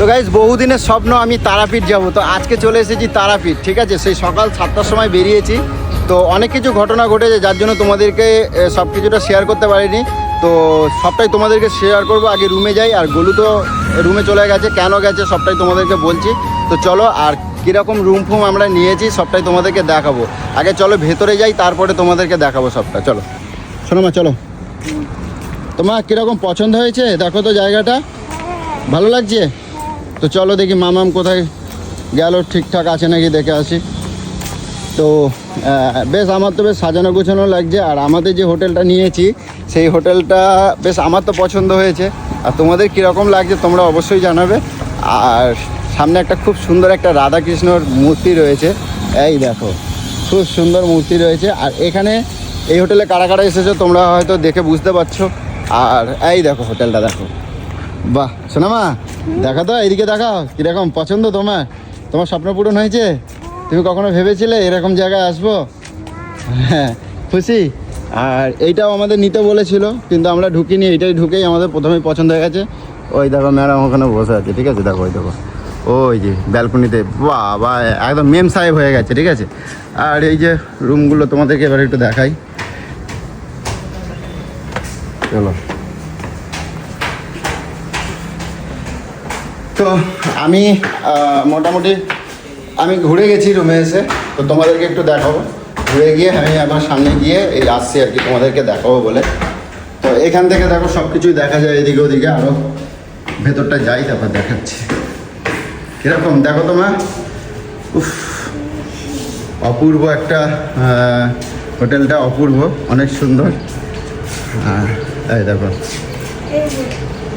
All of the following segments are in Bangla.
তো গাইজ বহুদিনের স্বপ্ন আমি তারাপীঠ যাব, তো আজকে চলে এসেছি তারাপীঠ। ঠিক আছে, সেই সকাল 7টার সময় বেরিয়েছি। তো অনেক কিছু ঘটনা ঘটেছে, যার জন্য তোমাদেরকে সব কিছুটা শেয়ার করতে পারিনি। তো সবটাই তোমাদেরকে শেয়ার করব। আগে রুমে যাই, আর গোলু তো রুমে চলে গেছে, কেন গেছে সবটাই তোমাদেরকে বলছি। তো চলো, আর কীরকম রুম ফুম আমরা নিয়েছি সবটাই তোমাদেরকে দেখাবো। আগে চলো ভেতরে যাই, তারপরে তোমাদেরকে দেখাবো সবটা। চলো শোনো মা, চলো। তোমার কীরকম পছন্দ হয়েছে দেখো তো, জায়গাটা ভালো লাগছে? তো চলো দেখি মামাম কোথায় গেল, ঠিকঠাক আছে নাকি দেখে আসি। তো বেশ আমার তো বেশ সাজানো গোছানো লাগছে। আর আমাদের যে হোটেলটা নিয়েছি সেই হোটেলটা বেশ আমার তো পছন্দ হয়েছে। আর তোমাদের কীরকম লাগছে তোমরা অবশ্যই জানাবে। আর সামনে একটা খুব সুন্দর একটা রাধাকৃষ্ণর মূর্তি রয়েছে, এই দেখো খুব সুন্দর মূর্তি রয়েছে। আর এখানে এই হোটেলে কারা কারা এসেছো তোমরা হয়তো দেখে বুঝতে পারছো। আর এই দেখো হোটেলটা দেখো, বাহ সোনামা দেখা তো, এইদিকে দেখাও কীরকম পছন্দ তোমার? তোমার স্বপ্ন পূরণ হয়েছে? তুমি কখনো ভেবেছিলে এরকম জায়গায় আসবো? হ্যাঁ, খুশি? আর এইটাও আমাদের নিতে বলেছিল, কিন্তু আমরা ঢুকিনি। এইটাই ঢুকেই আমাদের প্রথমেই পছন্দ হয়ে গেছে। ওই দেখো ম্যাডাম ওখানে বসে আছে, ঠিক আছে, দেখো ওই দেখো ওই যে ব্যালকনিতে, বাহ একদম মেম সাহেব হয়ে গেছে, ঠিক আছে। আর এই যে রুমগুলো তোমাদেরকে এবার একটু দেখাই, চলো। তো আমি মোটামুটি আমি ঘুরে গেছি রুমে এসে, তো তোমাদেরকে একটু দেখাবো। ঘুরে গিয়ে আমি আমার সামনে গিয়ে এই আসছি আর কি তোমাদেরকে দেখাবো বলে। তো এখান থেকে দেখো সব কিছুই দেখা যায়, এদিকে ওদিকে। আরও ভেতরটা যাই, তারপর দেখাচ্ছি কীরকম দেখো তোমার। উফ, অপূর্ব একটা হোটেলটা, অপূর্ব, অনেক সুন্দর। এই দেখো,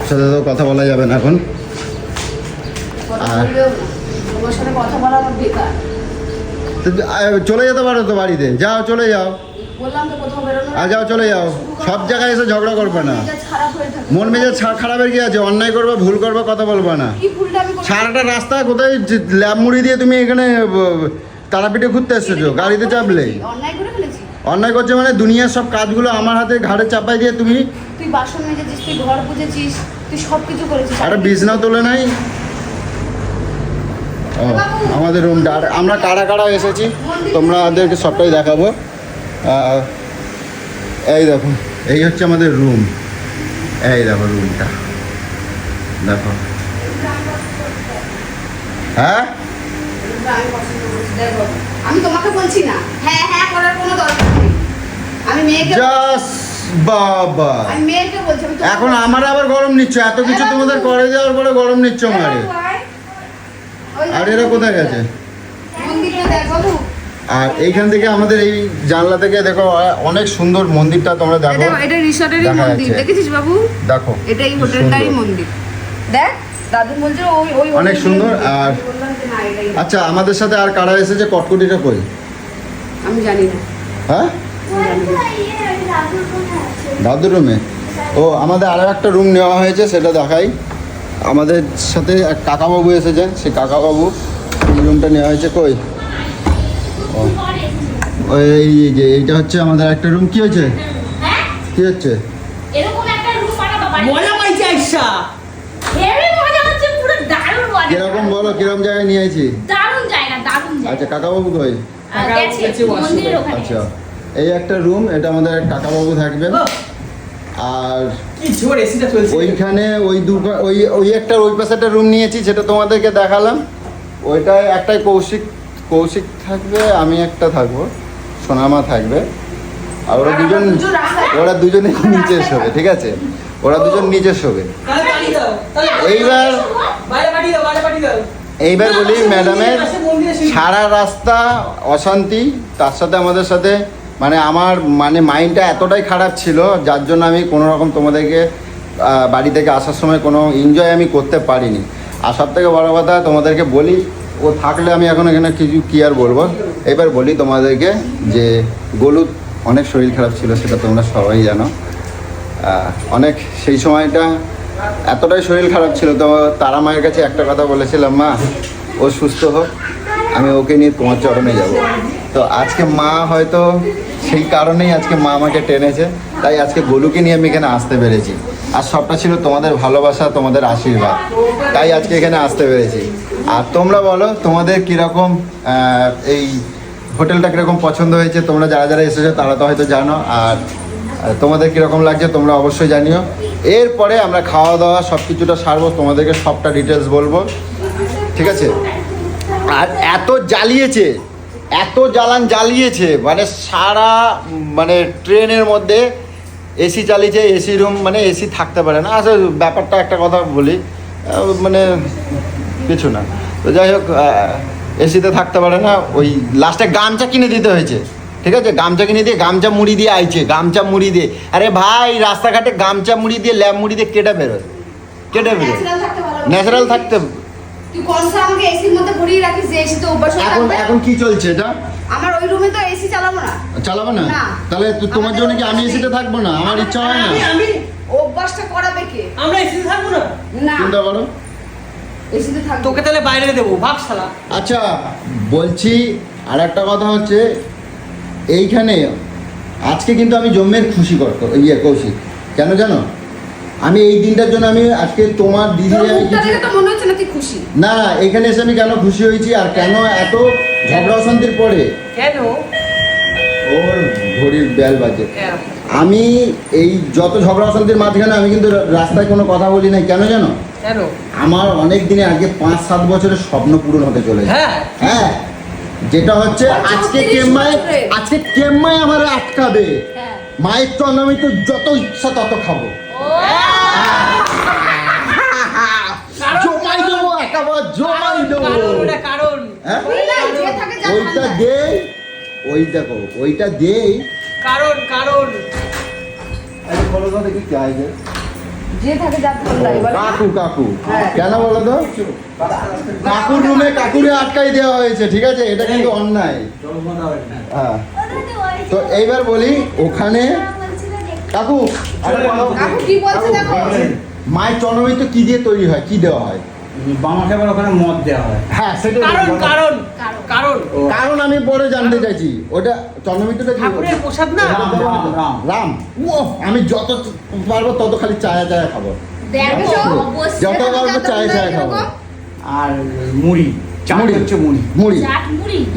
সাথে তো কথা বলা যাবে না এখন। আর চলে যেতে পারো তো বাড়িতে, যাও চলে যাও। আর যাও চলে যাও, সব জায়গায় এসে ঝগড়া করবে না। মন মেজাজ খারাপের কি আছে? অন্যায় করবে, ভুল করবে, কথা বলবে না। সারাটা রাস্তায় কোথায় ল্যাব মুড়ি দিয়ে তুমি এখানে তারাপীঠে ঘুরতে এসেছো, গাড়িতে চাপলে? অন্যায় করছে মানে দুনিয়ার সব কাজগুলো আমার হাতে ঘাড়ে চাপাই দিয়ে তুমি বাসন মেজেছিস, তুই ঘর পুজেছিস, তুই সবকিছু করেছিস। আরে বিছনা তোলে নাই। ও আমাদের রুমটা, আর আমরা কারা কারা এসেছি তোমাদেরকে সবটাই দেখাবো। এই দেখো, এই হচ্ছে আমাদের রুম। এই দেখো রুমটা দেখো। হ্যাঁ, আমি তোমাকে বলছি না হ্যাঁ হ্যাঁ করার কোনো দরকার নেই। আমি মেয়েকে বাবা, আমি মেয়েকে বলছি। এখন আমার আবার গরম নিচ্ছ? এত কিছু তোমাদের করে দেওয়ার পরে গরম নিচ্ছ আমারে? আর এরা কোথায় গেছে? আর এইখান থেকে আমাদের এই জানলা থেকে দেখো অনেক সুন্দর মন্দিরটা তোমরা দেখো। এটা রিসর্টেরই মন্দির, দেখেছিস বাবু? দেখো এটা এই হোটেলটারই মন্দির, দেখ দাদু বলছে ওই অনেক সুন্দর। আর আচ্ছা, আমাদের সাথে আর কারা এসেছে? কটকটিটা কই? আমি জানি না। হ্যাঁ, দাদুর রুমে। ও আমাদের আরও একটা রুম নেওয়া হয়েছে, সেটা দেখাই। আমাদের সাথে এক কাকাবাবু এসেছেন, সেই কাকাবাবু এই রুমটা নেওয়া হয়েছে। কই? ওই যে এইটা হচ্ছে আমাদের একটা রুম। কি হয়েছে? কি হচ্ছে? কিরকম বলো, কিরকম জায়গায় নিয়ে আইছি? আচ্ছা, কাকাবাবু কই? আচ্ছা, এই একটা রুম, এটা আমাদের কাকাবাবু থাকবেন। আর ওইখানে ওই একটা ওই পাশে একটা রুম নিয়েছি, যেটা তোমাদেরকে দেখালাম। ওইটায় একটাই কৌশিক থাকবে, আমি একটা থাকবো, সোনামা থাকবে। আর ওরা দুজনে নিচে শোবে, ঠিক আছে? ওরা দুজন নিচে শোবে। এইবার বলি, ম্যাডামের সারা রাস্তা অশান্তি, তার সাথে আমাদের সাথে মানে আমার মাইন্ডটা এতটাই খারাপ ছিল, যার জন্য আমি কোনো রকম তোমাদেরকে বাড়ি থেকে আসার সময় কোনো এনজয় আমি করতে পারিনি। আর সব থেকে বড়ো কথা তোমাদেরকে বলি, ও থাকলে আমি এখন এখানে কি আর বলবো। এবার বলি তোমাদেরকে যে গোলুর অনেক শরীর খারাপ ছিল, সেটা তোমরা সবাই জানো। অনেক সেই সময়টা এতটাই শরীর খারাপ ছিল, তো তারা মায়ের কাছে একটা কথা বলেছিলাম, মা ও সুস্থ হোক, আমি ওকে নিয়ে তোমার চরণে যাব। তো আজকে মা হয়তো সেই কারণেই আজকে মা আমাকে টেনেছে, তাই আজকে গোলুকে নিয়ে আমি এখানে আসতে পেরেছি। আর সবটা ছিল তোমাদের ভালোবাসা, তোমাদের আশীর্বাদ, তাই আজকে এখানে আসতে পেরেছি। আর তোমরা বলো তোমাদের কীরকম এই হোটেলটা কীরকম পছন্দ হয়েছে, তোমরা যারা যারা এসেছো তারা তো হয়তো জানো, আর তোমাদের কীরকম লাগছে তোমরা অবশ্যই জানিও। এরপরে আমরা খাওয়া দাওয়া সব কিছুটা সারবো, তোমাদেরকে সবটা ডিটেলস বলবো, ঠিক আছে? আর এত জ্বালিয়েছে, এত জ্বালিয়েছে, মানে সারা মানে ট্রেনের মধ্যে এসি চালিয়েছে, এসি রুম, মানে এসি থাকতে পারে না। আসলে ব্যাপারটা একটা কথা বলি, মানে কিছু না, তো যাই হোক, এসিতে থাকতে পারে না, ওই লাস্টে গামছা কিনে দিতে হয়েছে, ঠিক আছে? গামছা কিনে দিয়ে গামছা মুড়ি দিয়ে আইছে, গামছা মুড়ি দিয়ে। আরে ভাই, রাস্তাঘাটে গামছা মুড়ি দিয়ে, ল্যাব মুড়ি দিয়ে কেটে বেরোয়, ন্যাচারাল থাকতে। তুই কোনটা আমাকে এসির মধ্যে ভরিয়ে রাখিস যে এসি তো অভ্যাস হয়ে এখন যাবে। এখন কি চলছে এটা? আমার ওই রুমে তো এসি চালাবো না। চালাবো না? না। তাহলে তোমার জন্য কি আমি এসিতে থাকবো না? আমার ইচ্ছা হয় না। আমি অভ্যাসটা করাবে কে? আমরা এসিতে থাকবো না। না, চিন্তা করো। এসিতে থাকবো। তোকে তাহলে বাইরে দেবো, ভাগ শালা। আচ্ছা বলছি, আর একটা কথা হচ্ছে, এইখানে আজকে কিন্তু আমি জন্মের খুশি করতো কৌশিক, কেন জানো? আমি এই দিনটার জন্য আমি আজকে তোমার দিদি, তোর আমি মুখটা কিছু দেখে তো মনে হচ্ছে না তুই খুশি। না, এখানে এসে আমি কেন খুশি হয়েছি আর কেন এত ঝগড়া অশান্তির পরে, কেন? ওর ঘড়ির বেল বাজে। কেন? আমি এই যত ঝগড়া অশান্তির মাঝখানে আমি কিন্তু রাস্তায় কোনো কথা বলি নাই, কেন জানো? কেন? আমার অনেক দিনে আগে 5-7 বছরের স্বপ্ন পূরণ হতে চলেছে। হ্যাঁ। হ্যাঁ, যেটা হচ্ছে আজকে কেম্মায় আমার আটকাবে। হ্যাঁ। মায়ের জন্য আমি তো যত ইচ্ছা তত খাবো, জমাই দেবো, একেবারে জমাই দেবো। কারণ হ্যাঁ? বলে না, যে থাকে যা ওইটা ঠান্ডা। দে, ওই দেখো, ওইটা দেই। কারণ আরে বলো তো দেখি কি আছে। যে থাকে যা ঠান্ডা। এবার কাকু হ্যাঁ। কেন বলো তো? কাকুর রুমে কাকুরে আটকাই দেওয়া হয়েছে, ঠিক আছে? এটা কিন্তু অন্যায়। হ্যাঁ, তো এইবার বলি, ওখানে কাকু, আরে বলো। কাকু কি বলছে দেখো। মায়ের চন্দ্রমিত্র কি দিয়ে তৈরি হয়, কি দেওয়া হয়? বামাকে আবার ওখানে মদ দেওয়া হয়। হ্যাঁ, সেটা কারণ আমি পরে জানতে চাইছি, ওটা চন্দ্রমিত্রটা কি? ঠাকুরের প্রসাদ না। রাম। ও, আমি যত পারবো তত খালি চায়া খাবো, দেখো যত পারবো চায়া খাবো। আর মুড়ি, চাট হচ্ছে মুড়ি। মুড়ি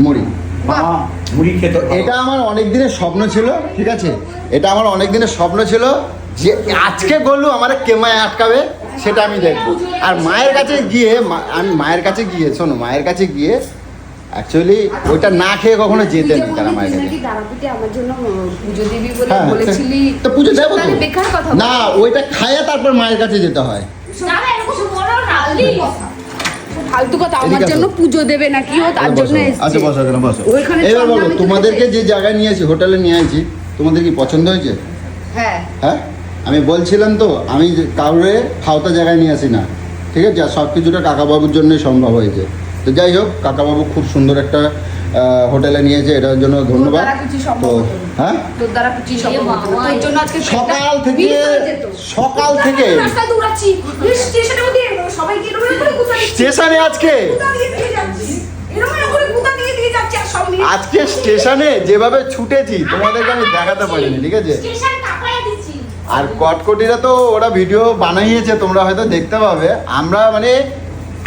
মুড়ি বাবা মুড়ি খেত। এটা আমার অনেক দিনের স্বপ্ন ছিল, ঠিক আছে? এটা আমার অনেক দিনের স্বপ্ন ছিল যে আজকে গলু আমার কেমায় আটকাবে, সেটা আমি দেখবো। আর মায়ের কাছে গিয়ে, আমি মায়ের কাছে গিয়ে, শোনো, মায়ের কাছে গিয়ে অ্যাকচুয়ালি ওইটা না খেয়ে কখনো যেতে নি তারা মায়ের কাছে। তুই তারাপীঠে আমার জন্য পুজো দিবি বলে হ্যাঁ, বলেছিলি। তো পুজো দেবো তো। তাহলে বেকার কথা না, ওইটা খাইয়ে তারপর মায়ের কাছে যেতে হয়। ফালতু কথা, আমার এদিকে আসো। জন্য পুজো দেবে নাকি ও, তার জন্য এসেছে। আচ্ছা, বসো এখানে, বসো। ওইখানে এবার চল না, বলো, আমি তোকে তোমাদেরকে দেখি। যে জায়গায় নিয়ে আসি, হোটেলে নিয়ে আসি, তোমাদের কি পছন্দ হয়েছে? হ্যাঁ, হ্যাঁ, আমি বলছিলাম তো, আমি কাউরে ফাওতা জায়গায় নিয়ে আসি না, ঠিক আছে? আর সব কিছুটা কাকাবাবুর জন্যই সম্ভব হয়েছে। তো যাই হোক, কাকাবাবু খুব সুন্দর একটা হোটেলে নিয়েছে, এটার জন্য ধন্যবাদ। তোর দ্বারা কিছু সম্ভব তো হতো না। হ্যাঁ, তোর দ্বারা কিছু সম্ভব হতো না। তোর জন্য আজকে সকাল থেকে বিয়ে হয়ে যেত। সকাল থেকে রাস্তায় দৌড়াচ্ছি, স্টেশনে উঠে সবাই কি এরকম করে কুতা দিচ্ছে। স্টেশনে আজকে কুতা দিয়ে যাচ্ছি, এরকম করে কুতা দিয়ে যাচ্ছি, আর সব নিয়ে আজকে স্টেশনে যেভাবে ছুটেছি তোমাদেরকে আমি দেখাতে পারিনি, ঠিক আছে? স্টেশন কাঁপায় দিচ্ছি। আর কটকটিরা তো ওরা ভিডিও বানাইয়েছে, তোমরা হয়তো দেখতে পাবে। আমরা মানে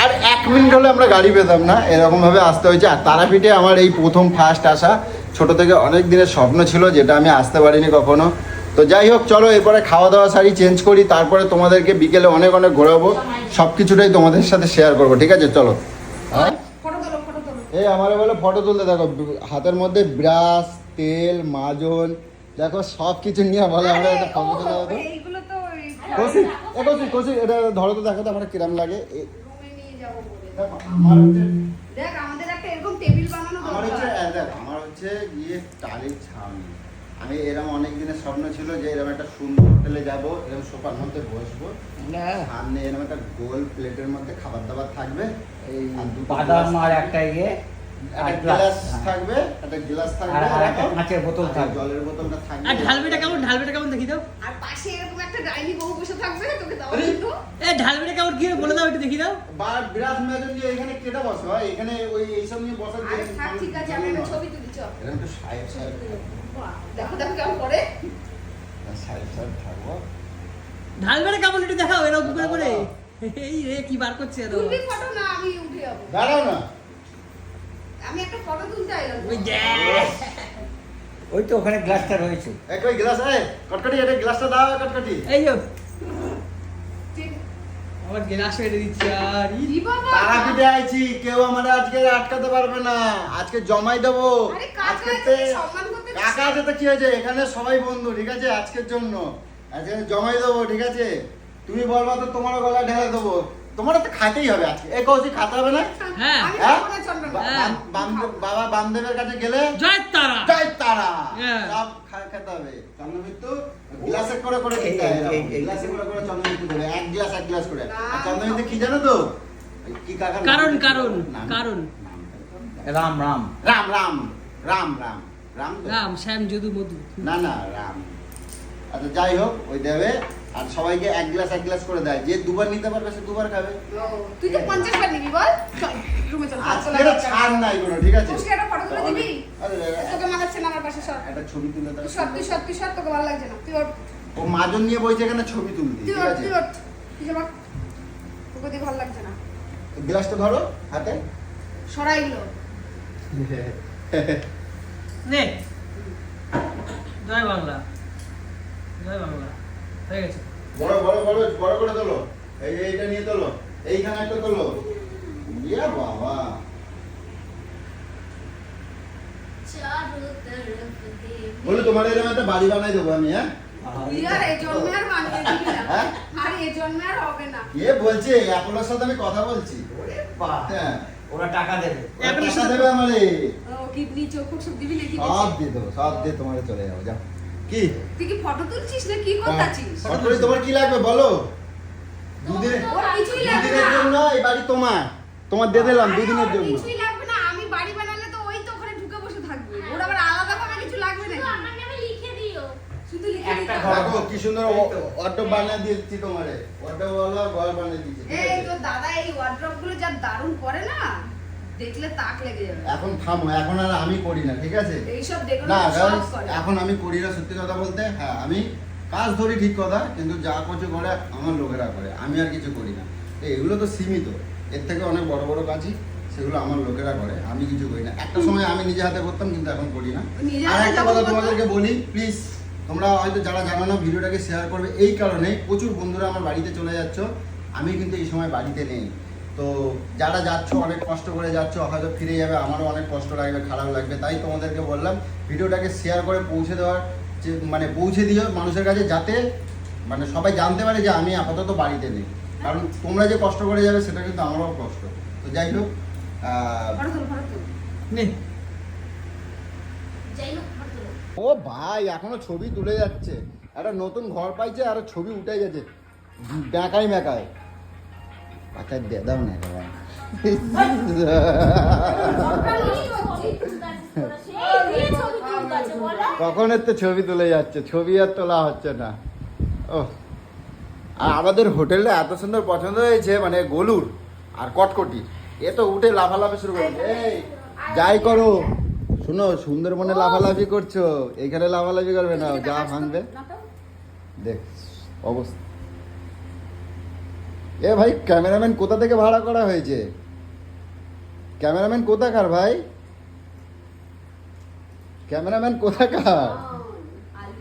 আর 1 মিনিট হলে আমরা গাড়ি পেতাম না, এরকমভাবে আসতে হয়েছে। আর তারাপীঠে আমার এই প্রথম ফার্স্ট আসা, ছোট থেকে অনেক দিনের স্বপ্ন ছিল, যেটা আমি আসতে পারিনি কখনো। তো যাই হোক, চলো এরপরে খাওয়া দাওয়া সারি চেঞ্জ করি, তারপরে তোমাদেরকে বিকেলে অনেক অনেক ঘোরাবো, সব কিছুটাই তোমাদের সাথে শেয়ার করবো, ঠিক আছে? চলো। হ্যাঁ, ফটো তোলো, ফটো তোলো। এই আমার বলে ফটো তুলতে, দেখো হাতের মধ্যে ব্রাশ, তেল, মাজন, দেখো সব কিছু নিয়ে বলে আমরা একটা ফটো তুলে দেবো। এইগুলো তো ওই কৌশিক, কৌশিক, এটা ধরো তো, দেখো তো আমার কিরম লাগে। রুমে নিয়ে যাবো বলে। দেখো, আমার হচ্ছে দেখ, আমাদের একটা এরকম টেবিল বানানো দরকার। দেখ, আমার হচ্ছে গিয়ে টালির ছাউনি। আমি এরকম অনেক দিনের স্বপ্ন ছিল যে এরকম একটা সুন্দর হোটেলে যাবো, এরকম সোফার মধ্যে বসবো, সামনে এরকম একটা গোল প্লেটের মধ্যে খাবার দাবার থাকবে, এই আর দুটো বাদাম glass আর একটা একটা গ্লাস থাকবে, একটা গ্লাস থাকবে, আর একটা কাঁচের বোতল আর থাকবে। জলের বোতলটা থাকবে। আর ঢালবিটা কেমন দেখি দাও। আর পাশে এরকম একটা ডাইনি বউ বসে থাকবে তোকে দেওয়ার আরে, জন্য। ঢালবিটা কেমন কি বলে দাও, একটু দেখি দাও। বিরাট ম্যাজন যে এখানে কেটে বসো, এখানে ওই এইসব নিয়ে বসার আরে থাক, ঠিক আছে, আমি একটা ছবি তুলি, চল। এরকম একটু সাইড বাহ, দেখো দেখো কেমন করে। সাইড থাকবো। ঢাল বেড়ে কেমন একটু দেখাও এরকম করে এই রে কি বার করছে এত তুলবি ফটো না আমি উঠে যাবো। দাঁড়াও না। আমি একটা ফটো তুলতে আইলাম। ওই যে ওই তো ওখানে গ্লাসটা রয়েছে। এক ওই গ্লাস কটকটি এটা গ্লাসটা দাও কটকটি। এই যো ঠিক। আমার গ্লাস এনে দিচ্ছি আর ই বাবা। তারাপীঠে আইছি, কেউ আমাদের আজকে আটকাতে পারবে না। আজকে জমাই দেবো। আরে কাকা আজকে আছে, সম্মান করতে কাকা আছে তো কি হয়েছে, এখানে সবাই বন্ধু, ঠিক আছে? আজকের জন্য আজকে জমাই দেবো, ঠিক আছে? তুমি বলবা তো তোমার গলায় ঢেলে দেবো, তোমার তো খাইতেই হবে আজকে। এ কৌশিক খাতে হবে না? হ্যাঁ। আমি হ্যাঁ? খাবো না চন্দ্রমা। হ্যাঁ। বাবা বামদেবের কাছে গেলে জয় তারা জয় তারা হ্যাঁ। সব খেতে হবে। চন্দ্রমিত্তু গ্লাসে করে করে খেতে এই, হবে, এই, এই, গ্লাসে করে করে চন্দ্রমিত্তু দেবে, এক গ্লাস করে। না। আর চন্দ্রমিত্তু কি জানো তো, কি কাকার নাম? কারণ, কারণ, নাম? কারণ। রাম রাম রাম রাম রাম রাম রাম তো? রাম শ্যাম যদু মধু না না রাম। আচ্ছা যাই হোক, ওই দেবে আর সবাইকে এক গ্লাস করে দেয়। যে দুবার নিতে পারবে সে দুবার খাবে। ও, তুই তো 50 বার নিবি বল। চল রুমে চল। আজকে এটা ছাড় নাই কোনো, ঠিক আছে? তুই একটা ফটো তুলে দিবি? আরে, তোকে মানাচ্ছে না আমার পাশে সর। একটা ছবি তুলে দাও। তুই সর, তুই সর, তুই সর, তোকে ভালো লাগছে না। তুই ওঠ, ও মাজন নিয়ে বইছে এখানে ছবি তুলতে, তুই ঠিক ওঠ, আছে? তুই ওঠ। তুই যাবা। তোকে দিয়ে ভালো লাগছে না। গ্লাসটা ধরো হাতে। সরাইলো। নে জয় বাংলা জয় বাংলা হয়ে গেছে বড় করে তোলো। এইটা নিয়ে তোলো, এইখানে একটা তোলো। ইয়া বাবা, বলে তোমার এরকম একটা বাড়ি বানাই দেবো আমি। হ্যাঁ তুই আর এই জন্মে আর বানিয়ে দিবি না। হ্যাঁ? আর এই জন্মে আর হবে না। কে বলছে? অ্যাপোলোর সাথে আমি কথা বলছি। ওরে বাহ, হ্যাঁ, ওরা টাকা দেবে। ওরা টাকা দেবে আমারে। ও কিডনি চোখ ফোক সব দিবি নাকি? সব দিয়ে দেবো, সব দিয়ে তোমার চলে যাবো। যাও। কি তুই কি ফটো তুলছিস না কি করতাছিস? সরকারি তোমার কি লাগবে বলো? দুদিনের ওর কিছুই লাগবে দুদিনের না। জন্য এই বাড়ি তোমার দিয়ে দিলাম দুদিনের আরে ওর জন্য। কিছুই লাগবে না। আমি বাড়ি বানালে তো ওই তো ওখানে ঢুকে বসে থাকবে। ওর আবার আলাদা ভাবে কিছু লাগবে নাকি? আমার নামে লিখে দিও। শুধু লিখে একটা দিতে ঘর। হবে। দেখো কি সুন্দর এই তো। অটো বানিয়ে দিয়েছি তোমারে। অটো ওয়ালা ঘর বানিয়ে দিয়েছি, ঠিক এই আছে? তো দাদা এই ওয়ার্ড্রপ গুলো যা দারুণ করে না, দেখলে তাক লেগে যাবে। এখন থামো, এখন আর আমি করি না, ঠিক আছে? এইসব দেখো না না সব guys, করে। এখন আমি করি না, সত্যি কথা বলতে। হ্যাঁ আমি কাজ ধরি ঠিক কথা, কিন্তু যা কিছু করে আমার লোকেরা করে, আমি আর কিছু করি না। এগুলো তো সীমিত, এর থেকে অনেক বড় বড় কাজই সেগুলো আমার লোকেরা করে, আমি কিছু করি না। একটা সময় আমি নিজে হাতে করতাম, কিন্তু এখন করি না। নিজে আর হাতে একটা যখন কথা করতাম- তোমাদেরকে বলি, প্লিজ তোমরা হয়তো যারা জানো না, ভিডিওটাকে শেয়ার করবে। এই কারণে প্রচুর বন্ধুরা আমার বাড়িতে চলে যাচ্ছ, আমি কিন্তু এই সময় বাড়িতে নেই। তো যারা যাচ্ছ, অনেক কষ্ট করে যাচ্ছ, হয়তো ফিরে যাবে, আমারও অনেক কষ্ট লাগবে, খারাপ লাগবে। তাই তোমাদেরকে বললাম ভিডিওটাকে শেয়ার করে পৌঁছে দেওয়ার, যে মানে পৌঁছে দিও মানুষের কাছে, যাতে মানে সবাই জানতে পারে যে আমি আপাতত বাড়িতে নেই। কারণ তোমরা যে কষ্ট করে যাবে সেটা কিন্তু আমারও কষ্ট। তো যাই হোক, ফটো তুল, ফটো তুল। নে যাই হোক ফটো তোলো। ও ভাই এখনো ছবি তুলে যাচ্ছে। একটা নতুন ঘর পাইছে আর ছবি উঠে যাচ্ছে, মেকায় পাতা দিয়ে দাও না একেবারে। কখনের তো ছবি তুলে যাচ্ছে, ছবি আর তোলা হচ্ছে না। ও আর আমাদের হোটেলটা এত সুন্দর পছন্দ হয়েছে, মানে গলুর আর কটকটি, এ তো উঠে লাফালাফি শুরু করেছে। এই যাই করো, শোনো, সুন্দরবনে লাফালাফি করছো, এখানে লাফালাফি করবে না, যা ভাঙবে দেখ অবস্থা। এ ভাই, ক্যামেরাম্যান কোথা থেকে ভাড়া করা হয়েছে? ক্যামেরাম্যান কোথাকার ভাই? ক্যামেরাম্যান কোথাকার?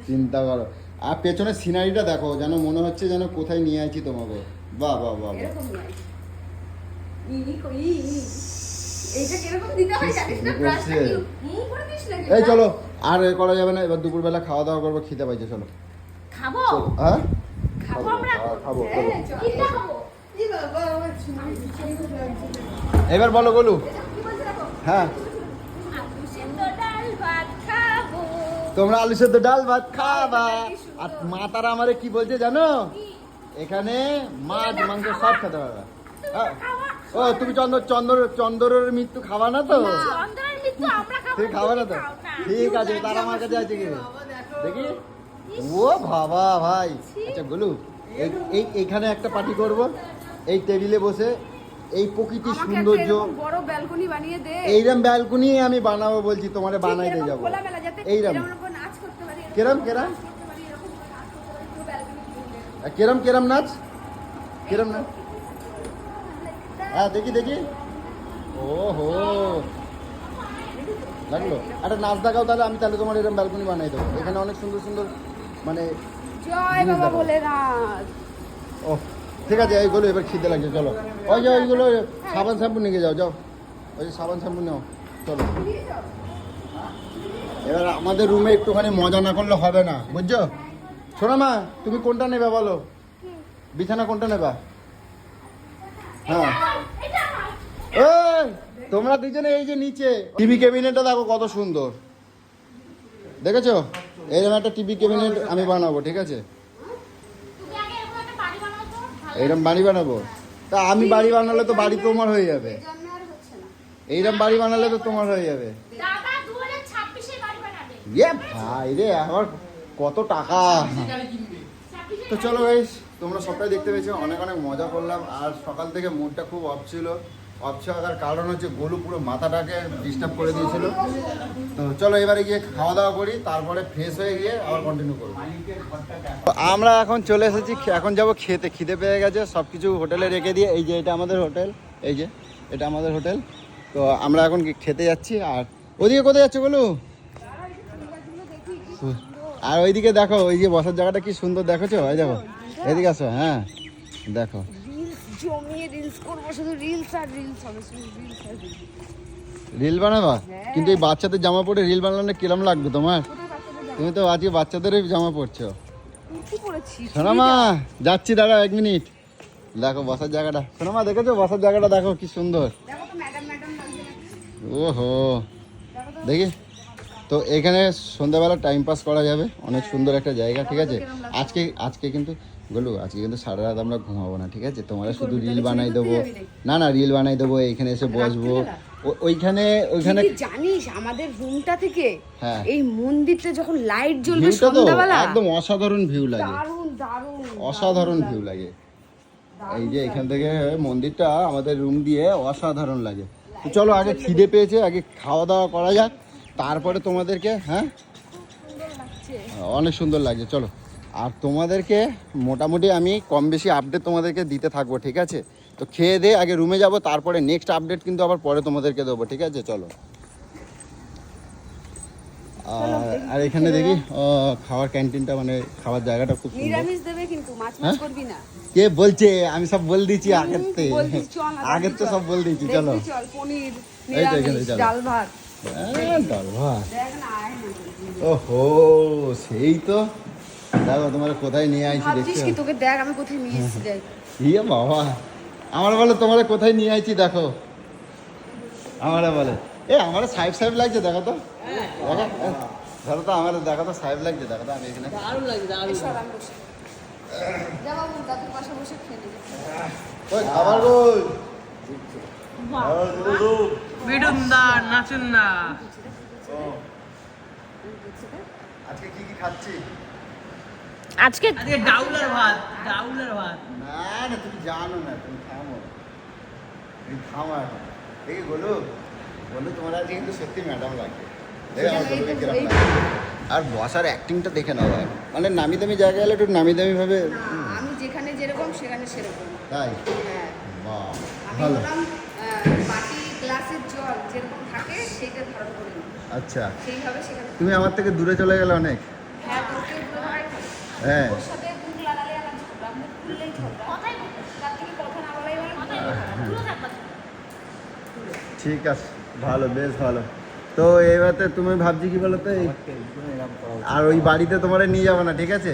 চিন্তা করো। আর পেছনের সিনারিটা দেখো, যেন মনে হচ্ছে যেন কোথায় নিয়ে আছি তোমাকে। বাহ বাহ বাহ বাহ। এরকম নয়। এইটা কিরকম দিতে হয় জানিস না? কি ব্রাশটা করছে? কি মুভ করে দিস নাকি? এই চলো, আর এ করা যাবে না, এবার দুপুরবেলা খাওয়া দাওয়া করবো, খিদে পাইছে, চলো। খাবো? হ্যাঁ খাবো আমরা? খাবো হ্যাঁ, চলো। চল। কিটা খাবো? ই বাবা, আমার ছবি লাগছে। এবার বলো গোলু। কি বলছে দেখো? হ্যাঁ, আলু সেদ্ধ ডাল ভাত খাবো। তোমরা আলু সেদ্ধ ডাল ভাত খাবা। আর মা তারা আমারে কি বলছে জানো? এখানে মাছ মাংস সব খেতে পারবে। হ্যাঁ। ও তুমি চন্দরের মৃত্যু খাওয়া না তো? চন্দ্রের মৃত্যু আমরা খাবো। তুমি খাওয়া না তো? খাও না। ঠিক আছে, তার আমার কাছে আছে কি দেখি। ও বাবা ভাই, আচ্ছা গোলু, এইখানে একটা পার্টি করব, এই টেবিলে বসে, এই প্রকৃতির আমাকে একটা সৌন্দর্য, এরকম বড় ব্যালকনি বানিয়ে দে। এইরকম ব্যালকনি আমি বানাবো বলছি, তোমারে ঠিক বানাইতে এরকম যাবো। খোলামেলা, যাতে এইরকম এরকম করে নাচ করতে পারি, এরকম কেরম করে কেরম? নাচ করতে পারি, এরকম করে নাচ করতে পারি, পুরো balcony খুলে। কেরম কেরম নাচ, কেরম নাচ? হ্যাঁ দেখি দেখি। ও হো, লাগলো। একটা নাচ দেখাও তাহলে, আমি তাহলে তোমার এরকম ব্যালকনি বানাই দেবো। এখানে অনেক সুন্দর সুন্দর মানে জয় বাবা বলে নাচ। ও ঠিক আছে, এইগুলো এবার খিদে লাগছে, চলো। ওই যে ওইগুলো সাবান শ্যাম্পু নিয়ে যাও, যাও ওই যে সাবান শ্যাম্পু নাও, চলো। এবার আমাদের রুমে একটুখানি মজা না করলে হবে না, বুঝছো? শোনো মা, তুমি কোনটা নেবে বলো, বিছানা কোনটা নেবা? হ্যাঁ এই তোমরা দুজনে এই যে নিচে টিভি ক্যাবিনেটটা দেখো কত সুন্দর, দেখেছো? এইরকম একটা টিভি ক্যাবিনেট আমি বানাবো, ঠিক আছে? তুমি আগে এরকম একটা বাড়ি বানাও তো, ভালো। এইরকম বাড়ি বানাবো? তা আমি বাড়ি বানালে তো বাড়ি তোমার হয়ে যাবে, জন্য আর হচ্ছে না। এইরকম বাড়ি বানালে তো তোমার হয়ে যাবে। দাদা 2026 এ বাড়ি বানাবে। ইয়ে ভাই রে, আমার কত টাকা! তো চলো গাইস, তোমরা সবটাই দেখতে পেয়েছো, অনেক অনেক মজা করলাম। আর সকাল থেকে মুডটা খুব অফ ছিল। অফ থাকার কারণ হচ্ছে গোলু পুরো মাথাটাকে ডিস্টার্ব করে দিয়েছিল। তো চলো এবারে গিয়ে খাওয়া দাওয়া করি, তারপরে ফ্রেশ হয়ে গিয়ে আবার কন্টিনিউ করবো। আমরা এখন চলে এসেছি, এখন যাব খেতে। খিদে পেয়ে গেছে, সব কিছু হোটেলে রেখে দিয়ে, এই যে এটা আমাদের হোটেল, এই যে এটা আমাদের হোটেল। তো আমরা এখন খেতে যাচ্ছি। আর ওদিকে কোথায় যাচ্ছে গোলু? আর ওইদিকে দেখো, ওই যে বসার জায়গাটা কি সুন্দর, দেখেছো? এই দেখো, এদিকে আসো। হ্যাঁ দেখো, রিলস জমিয়ে রিলস করবো, শুধু রিলস আর রিলস হবে, শুধু রিলস আর রিলস। রিল বানাবা? কিন্তু এই বাচ্চাদের জামা পরে রিল বানালে কিরম লাগবে তোমার? তুমি তো আজকে বাচ্চাদেরই জামা পরছো। কি পড়েছি? শোনো মা, যাচ্ছি, দাঁড়া 1 মিনিট। দেখো বসার জায়গাটা, শোনো মা, দেখেছো বসার জায়গাটা? দেখো কি সুন্দর। দেখো তো ম্যাডাম ম্যাডাম লাগছে নাকি? ওহো, দেখি তো এখানে সন্ধ্যাবেলা টাইম পাস করা যাবে, অনেক সুন্দর একটা জায়গা, ঠিক আছে? আজকে কিন্তু গোলু, আজকে কিন্তু সারা রাত আমরা ঘুমাবো না, ঠিক আছে? তোমরা শুধু রিল বানাই দেবো। না না, রিল বানাই দেবো, এইখানে এসে বসবো। ওইখানে তুই জানিস আমাদের রুমটা থেকে হ্যাঁ, এই মন্দিরটা যখন লাইট জ্বলবে ভিউটা তো সন্ধ্যাবেলা, একদম অসাধারণ ভিউ লাগে, দারুণ দারুণ অসাধারণ ভিউ লাগে। এই যে এখান থেকে মন্দিরটা আমাদের রুম দিয়ে অসাধারণ লাগে। তো চলো, আগে খিদে পেয়েছে, আগে খাওয়া দাওয়া করা যাক, তারপরে তোমাদেরকে, হ্যাঁ অনেক সুন্দর লাগছে, চলো। আর তোমাদেরকে মোটামুটি আমি কম বেশি আপডেট তোমাদেরকে দিতে থাকবো, ঠিক আছে? তো খেয়ে দিয়ে আগে রুমে যাব, তারপরে নেক্সট আপডেট কিন্তু আবার পরে তোমাদেরকে দেবো, ঠিক আছে? চলো। আর এখানে দেখি খাওয়ার ক্যান্টিনটা, মানে খাওয়ার জায়গাটা খুব সুন্দর। নিরামিষ দেবে কিন্তু মাছ মাছ করবি না। কে বলছে? আমি সব বল দিয়েছি আগের তুই থেকে, বলছিস, চল না, আগের তো সব বল দিয়েছি, চলো। দেখবি চল, পনির, এই তো এখানে নিরামিষ, চলো। ডাল ভাত। ডাল ভাত, দেখ না, আয় না। ওহো সেই তো। দেখো তোমার কোথায় নিয়ে আইছি, ভাবছিস দেখছো? কি তোকে দেখ আমি কোথায় নিয়ে এসেছি, দেখ। ইয়ে বাবা, আমার বলে তোমার কোথায় নিয়ে আইছি, দেখো। আমার বলে আমার সাহেব লাগছে, দেখো তো, দেখো ধরো তো, আমার দেখো তো সাহেব লাগছে, দেখো তো। আমি এখানে দারুণ লাগে, দারুণ। এসো, আরাম বসে। যা বাবু, দাদুর পাশে বসে খেয়ে নেবে। ওই খাবার কই? বেডুন দা, নাচুন না। আজকে কি কি খাচ্ছি? আজকে আজকে ডাউলার ভাত, ডাউলার ভাত। না না, তুমি জানো না, তুমি থামো, তুমি থামো এখন। দেখি বলো, তোমার আজকে কিন্তু সত্যি ম্যাডাম লাগবে। দেখো আমার গরুকে কিরকম লাগে। আর বসার অ্যাক্টিংটা দেখে নাও, মানে নামি দামি জায়গায় এলে একটু নামি দামি ভাবে। আমি যেখানে যেরকম সেখানে সেরকম। তাই? হ্যাঁ, বাহ, আমি ভালো। বললাম বাটি গ্লাসের জল যেরকম থাকে সেইটা ধারণ করে নিই, আচ্ছা, সেইভাবে সেখানে। তুমি আমার থেকে দূরে চলে গেলে অনেক। হ্যাঁ, তোকে ব্যবহার করি। হ্যাঁ, ওর সাথে মুখ লাগালে আমার ঝগড়া, মুখ খুললেই ঝগড়া। কথাই বলতে, তার থেকে কথা না বলাই ভালো। কথাই বলতে। দূরে থাকবা তুমি। ঠিক আছে, ভালো, বেশ ভালো। তো এবারে তুমি ভাবছি কি বলো তো, আর ওই বাড়িতে তোমার নিয়ে যাবো না, ঠিক আছে?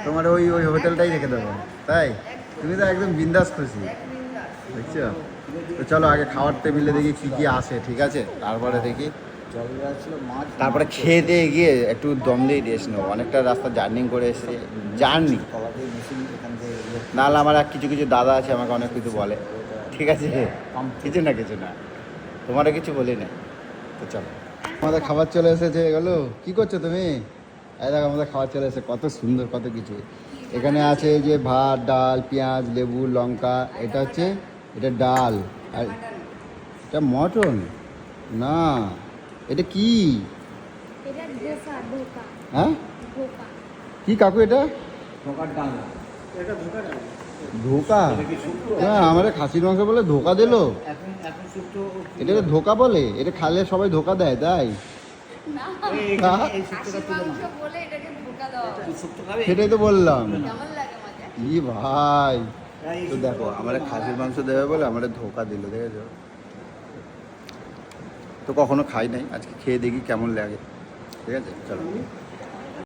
তোমার ওই হোটেলটাই রেখে দেবো, তাই? তুমি তো একদম বিন্দাস খুশি, দেখছো? তো চলো আগে খাওয়ার টেবিলে দেখি কি কি আসে, ঠিক আছে? তারপরে দেখি, তারপরে খেয়ে দিয়ে গিয়ে একটু দম দিয়ে রেস্ট নেবো। অনেকটা রাস্তা জার্নি করে এসেছি, জার্নি নাহলে আমার আর কিছু কিছু দাদা আছে, আমাকে অনেক কিছু বলে, ঠিক আছে? কিছু না, তোমারও কিছু বলি না। তো চলো, আমাদের খাবার চলে এসেছে। এগুলো কি করছো তুমি? এই দেখো আমাদের খাবার চলে এসেছে, কত সুন্দর, কত কিছু। এখানে আছে যে ভাত, ডাল, পেঁয়াজ, লেবু, লঙ্কা। এটা হচ্ছে, এটা ডাল। আর এটা মটন না, এটা কি? এটা ধোকা, ধোকা, হ্যাঁ, ধোকা। কি কাকু এটা? ঢোকার ডাল। ধোকা? হ্যাঁ, আমার খাসির মাংস বলে ধোকা দিল। এখন এখন শুক্তো এটাকে ধোকা বলে? এটা খালে সবাই ধোকা দেয়, তাই? না হ্যাঁ? এই শুক্তোটা খাসির তুলে মাংস না বলে এটাকে ধোকা দাও তুই শুক্তো খাবে সেটাই তো বললাম। কেমন লাগে মজা ই ভাই, এই তো দেখো আমার খাসির মাংস দেবে বলে আমার ধোকা দিল, দেখেছো? তো কখনো খাই নাই, আজকে খেয়ে দেখি কেমন লাগে। ঠিক আছে, চলো।